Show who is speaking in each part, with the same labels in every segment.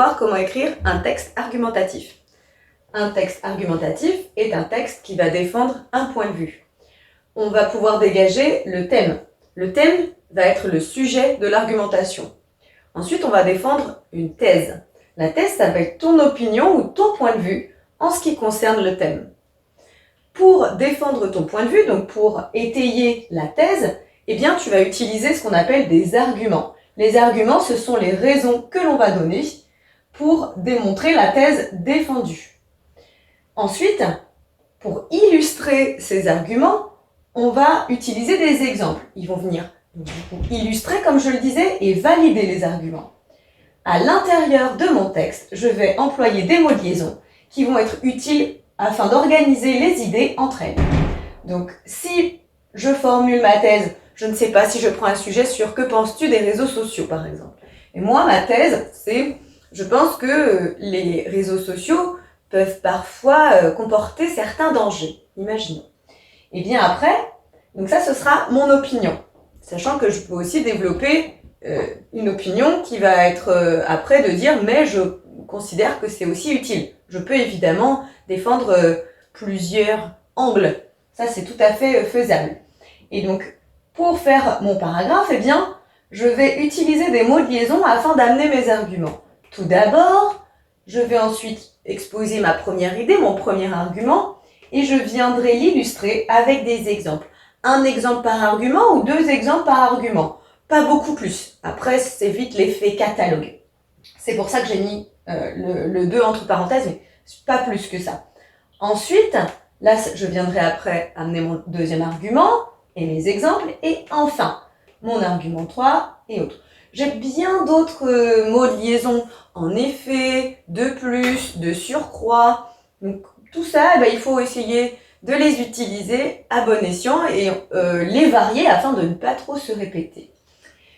Speaker 1: voir comment écrire un texte argumentatif. Un texte argumentatif est un texte qui va défendre un point de vue. On va pouvoir dégager le thème. Le thème va être le sujet de l'argumentation. Ensuite, on va défendre une thèse. La thèse, ça va être ton opinion ou ton point de vue en ce qui concerne le thème. Pour défendre ton point de vue, donc pour étayer la thèse, eh bien, tu vas utiliser ce qu'on appelle des arguments. Les arguments, ce sont les raisons que l'on va donner pour démontrer la thèse défendue. Ensuite, pour illustrer ces arguments, on va utiliser des exemples. Ils vont venir illustrer, comme je le disais, et valider les arguments. À l'intérieur de mon texte, je vais employer des mots de liaison qui vont être utiles afin d'organiser les idées entre elles. Donc, si je formule ma thèse, je ne sais pas si je prends un sujet sur que penses-tu des réseaux sociaux, par exemple. Et moi, ma thèse, c'est, je pense que les réseaux sociaux peuvent parfois comporter certains dangers. Imaginons. Et bien après, donc ça, ce sera mon opinion. Sachant que je peux aussi développer une opinion qui va être après de dire, mais je considère que c'est aussi utile. Je peux évidemment défendre plusieurs angles. Ça, c'est tout à fait faisable. Et donc, pour faire mon paragraphe, eh bien, je vais utiliser des mots de liaison afin d'amener mes arguments. Tout d'abord, je vais ensuite exposer ma première idée, mon premier argument, et je viendrai l'illustrer avec des exemples. Un exemple par argument ou 2 exemples par argument. Pas beaucoup plus. Après, c'est vite l'effet catalogue. C'est pour ça que j'ai mis le 2 entre parenthèses, mais pas plus que ça. Ensuite, là, je viendrai après amener mon deuxième argument et mes exemples. Et enfin, mon argument 3 et autres. J'ai bien d'autres mots de liaison, en effet, de plus, de surcroît. Donc, tout ça, il faut essayer de les utiliser à bon escient et les varier afin de ne pas trop se répéter.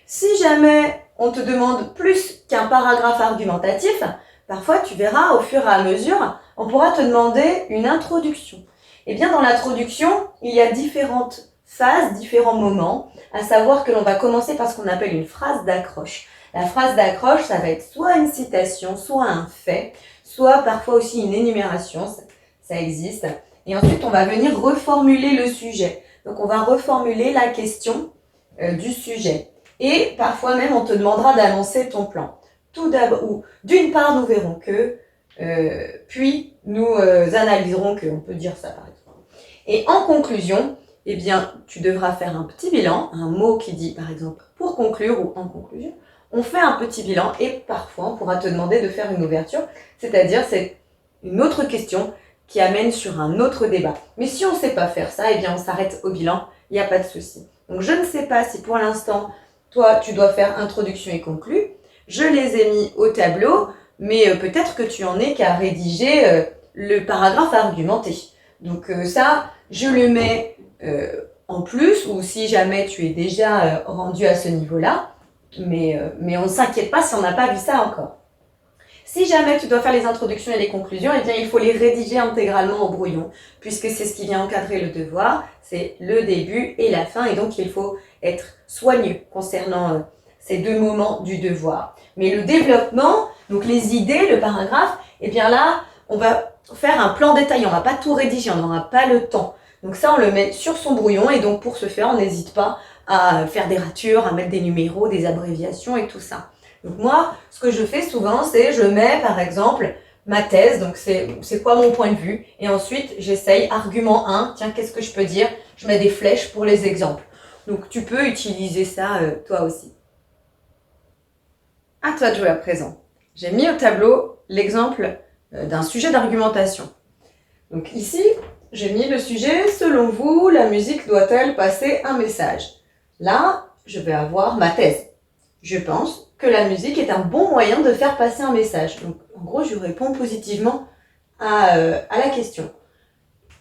Speaker 1: Si jamais on te demande plus qu'un paragraphe argumentatif, parfois tu verras au fur et à mesure, on pourra te demander une introduction. Et bien dans l'introduction, il y a différentes phases, différents moments, à savoir que l'on va commencer par ce qu'on appelle une phrase d'accroche. La phrase d'accroche, ça va être soit une citation, soit un fait, soit parfois aussi une énumération, ça existe. Et ensuite, on va venir reformuler le sujet. Donc, on va reformuler la question du sujet. Et parfois même, on te demandera d'annoncer ton plan. Tout d'abord, ou d'une part, nous verrons que, puis nous analyserons que, on peut dire ça par exemple. Et en conclusion, eh bien, tu devras faire un petit bilan, un mot qui dit par exemple pour conclure ou en conclusion. On fait un petit bilan et parfois, on pourra te demander de faire une ouverture, c'est-à-dire c'est une autre question qui amène sur un autre débat. Mais si on ne sait pas faire ça, eh bien on s'arrête au bilan, il n'y a pas de souci. Donc je ne sais pas si pour l'instant, toi tu dois faire introduction et conclu. Je les ai mis au tableau, mais peut-être que tu en es qu'à rédiger le paragraphe argumenté. Donc ça, je le mets en plus, ou si jamais tu es déjà rendu à ce niveau-là, mais on ne s'inquiète pas si on n'a pas vu ça encore. Si jamais tu dois faire les introductions et les conclusions, eh bien il faut les rédiger intégralement au brouillon, puisque c'est ce qui vient encadrer le devoir, c'est le début et la fin, et donc il faut être soigneux concernant ces 2 moments du devoir. Mais le développement, donc les idées, le paragraphe, eh bien là, on va faire un plan détaillé, on ne va pas tout rédiger, on n'aura pas le temps. Donc ça, on le met sur son brouillon, et donc pour ce faire, on n'hésite pas à faire des ratures, à mettre des numéros, des abréviations et tout ça. Donc moi, ce que je fais souvent, c'est je mets par exemple ma thèse, donc c'est quoi mon point de vue, et ensuite j'essaye argument 1, tiens, qu'est-ce que je peux dire, je mets des flèches pour les exemples. Donc tu peux utiliser ça toi aussi. À toi de jouer à présent. J'ai mis au tableau l'exemple d'un sujet d'argumentation. Donc ici, j'ai mis le sujet, selon vous, la musique doit-elle passer un message? Là, je vais avoir ma thèse. Je pense que la musique est un bon moyen de faire passer un message. Donc, en gros, je réponds positivement à la question.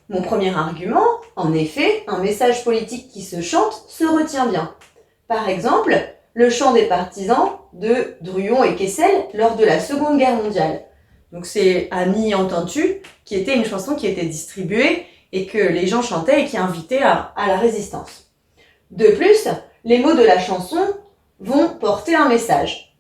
Speaker 1: Mon premier argument, en effet, un message politique qui se chante se retient bien. Par exemple, le chant des partisans de Druon et Kessel lors de la Seconde Guerre mondiale. Donc c'est Ami entends-tu, qui était une chanson qui était distribuée et que les gens chantaient et qui invitait à la résistance. De plus, les mots de la chanson vont porter un message.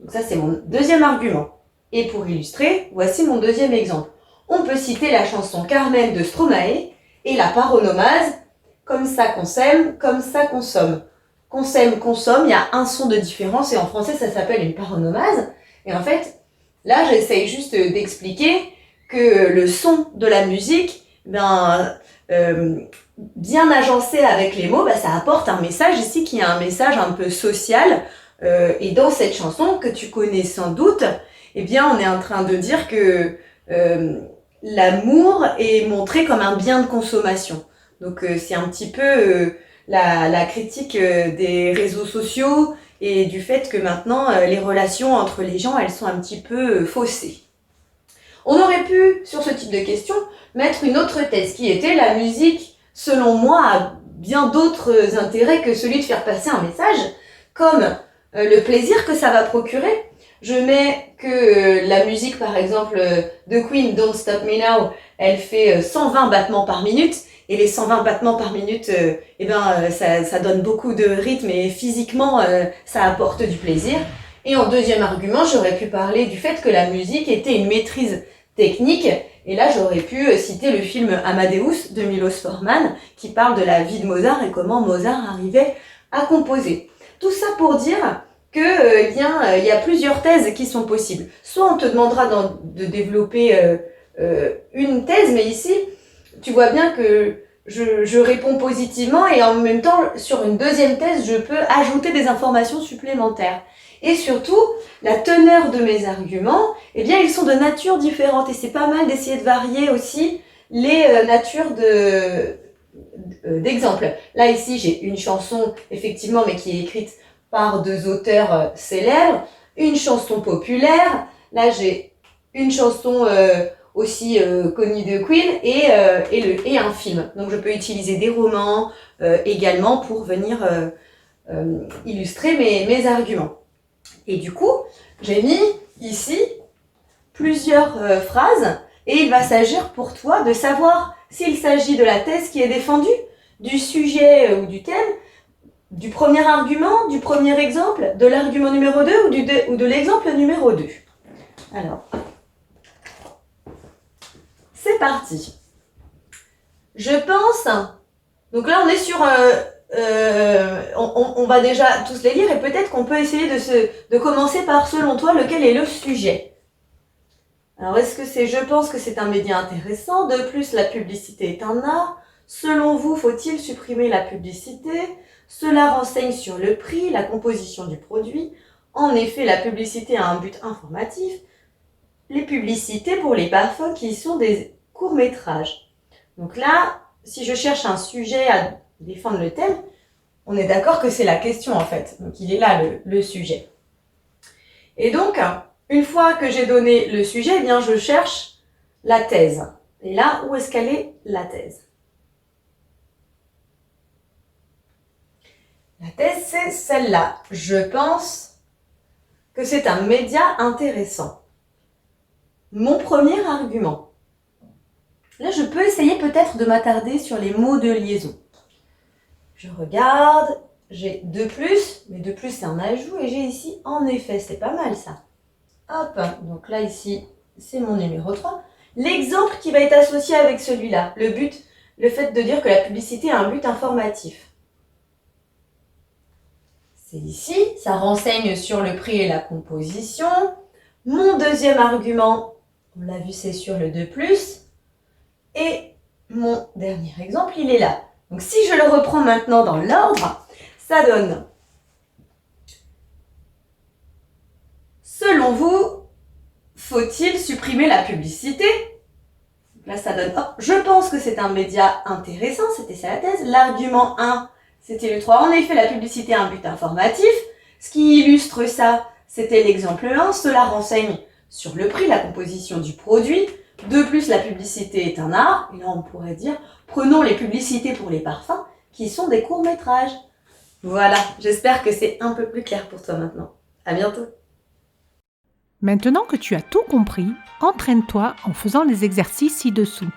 Speaker 1: Donc ça, c'est mon deuxième argument. Et pour illustrer, voici mon deuxième exemple. On peut citer la chanson Carmen de Stromae et la paronomase « Comme ça qu'on s'aime, comme ça qu'on somme ». Qu'on s'aime, consomme, il y a un son de différence et en français, ça s'appelle une paronomase. Et en fait, là, j'essaye juste d'expliquer que le son de la musique, bien agencé avec les mots, ça apporte un message ici qui est un message un peu social. Et dans cette chanson que tu connais sans doute, eh bien, on est en train de dire que l'amour est montré comme un bien de consommation. Donc, c'est un petit peu la critique des réseaux sociaux et du fait que maintenant, les relations entre les gens, elles sont un petit peu faussées. On aurait pu, sur ce type de question, mettre une autre thèse qui était la musique, selon moi, a bien d'autres intérêts que celui de faire passer un message, comme le plaisir que ça va procurer. Je mets que la musique, par exemple, de Queen, Don't Stop Me Now, elle fait 120 battements par minute. Et les 120 battements par minute, ça donne beaucoup de rythme et physiquement, ça apporte du plaisir. Et en deuxième argument, j'aurais pu parler du fait que la musique était une maîtrise technique. Et là, j'aurais pu citer le film Amadeus de Milos Forman, qui parle de la vie de Mozart et comment Mozart arrivait à composer. Tout ça pour dire que il y a plusieurs thèses qui sont possibles. Soit on te demandera de développer une thèse, mais ici, tu vois bien que je réponds positivement et en même temps, sur une deuxième thèse, je peux ajouter des informations supplémentaires. Et surtout, la teneur de mes arguments, eh bien, ils sont de nature différente et c'est pas mal d'essayer de varier aussi les natures d'exemples. Là, ici, j'ai une chanson, effectivement, mais qui est écrite par deux auteurs célèbres, une chanson populaire. Là, j'ai une chanson aussi connue de Queen et un film. Donc, je peux utiliser des romans également pour venir illustrer mes arguments. Et du coup, j'ai mis ici plusieurs phrases et il va s'agir pour toi de savoir s'il s'agit de la thèse qui est défendue, du sujet ou du thème, du premier argument, du premier exemple, de l'argument numéro 2 ou de l'exemple numéro 2. Alors, c'est parti. Je pense, donc là on est sur, on va déjà tous les lire et peut-être qu'on peut essayer de commencer par, selon toi, lequel est le sujet. Alors, est-ce que c'est « Je pense que c'est un média intéressant », de plus la publicité est un art, selon vous, faut-il supprimer la publicité ? Cela renseigne sur le prix, la composition du produit. En effet, la publicité a un but informatif. Les publicités pour les parfums qui sont des courts-métrages. Donc là, si je cherche un sujet à défendre le thème, on est d'accord que c'est la question en fait. Donc il est là le sujet. Et donc, une fois que j'ai donné le sujet, eh bien je cherche la thèse. Et là, où est-ce qu'elle est la thèse ? La thèse, c'est celle-là. Je pense que c'est un média intéressant. Mon premier argument. Là, je peux essayer peut-être de m'attarder sur les mots de liaison. Je regarde, j'ai de plus, mais de plus c'est un ajout, et j'ai ici en effet, c'est pas mal ça. Hop, donc là ici, c'est mon numéro 3. L'exemple qui va être associé avec celui-là, le fait de dire que la publicité a un but informatif. C'est ici, ça renseigne sur le prix et la composition. Mon deuxième argument, on l'a vu, c'est sur le 2+. Et mon dernier exemple, il est là. Donc si je le reprends maintenant dans l'ordre, ça donne « Selon vous, faut-il supprimer la publicité ?» Là, ça donne « Je pense que c'est un média intéressant », c'était ça la thèse. L'argument 1, c'était le 3. En effet, la publicité a un but informatif. Ce qui illustre ça, c'était l'exemple 1. Cela renseigne sur le prix, la composition du produit. De plus, la publicité est un art. Et là, on pourrait dire, prenons les publicités pour les parfums, qui sont des courts-métrages. Voilà, j'espère que c'est un peu plus clair pour toi maintenant. À bientôt.
Speaker 2: Maintenant que tu as tout compris, entraîne-toi en faisant les exercices ci-dessous.